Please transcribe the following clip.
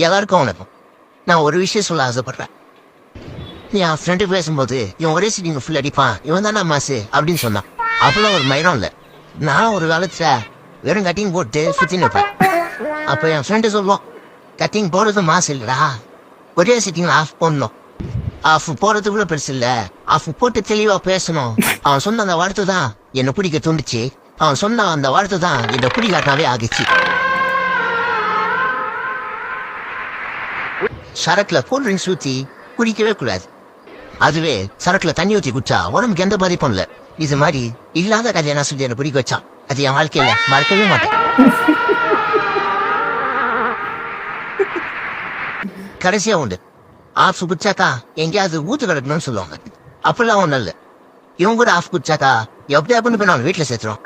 எல்லாருக்கும் உனக்கும் நான் ஒரு விஷயம் சொல்ல ஆசைப்படுறேன். நீ என் ஃப்ரெண்டு பேசும்போது இவன் ஒரே சிட்டிங்க ஃபுல் அடிப்பான், இவன் தானே மாசு அப்படின்னு சொன்னான். அப்பெல்லாம் ஒரு மயிரம் இல்லை. நான் ஒரு காலத்துல வெறும் கட்டிங் போட்டு சுற்றி நிற்பேன். அப்போ என் ஃப்ரெண்டு சொல்லுவோம், கட்டிங் போடுறது மாசு இல்லைடா, ஒரே சிட்டிங் ஆஃப் பண்ணணும். ஆஃப் போடுறதுக்குள்ள பெருசு இல்லை, ஆஃப் போட்டு தெளிவா பேசணும். அவன் சொன்ன அந்த வார்த்தை தான் என்னை பிடிக்க தோணுச்சு. அவன் சொன்ன அந்த வார்த்தை தான் என்னை பிடிக்காட்டாவே ஆகிச்சு. சரக்குல கூல் ட்ரிங்க்ஸ் ஊற்றி குடிக்கவே கூடாது. அதுவே சரக்குல தண்ணி ஊற்றி குடிச்சா உடம்புக்கு எந்த பாதிப்பும் இல்லை. இது மாதிரி இல்லாத கதையை நான் சொல்லி என்னை பிடிக்க வச்சான். அது என் வாழ்க்கையில மறக்கவே மாட்டேன். கடைசியா உண்டு, ஆஃப் குடிச்சாக்கா எங்கேயாவது ஊத்து கிடக்கணும்னு சொல்லுவாங்க. அப்படிலாம் ஒன்றும் இல்லை. இவங்க கூட ஆஃப் குடிச்சாக்கா எப்படியா கொண்டு போய் நான் வீட்டில் சேர்த்துறோம்.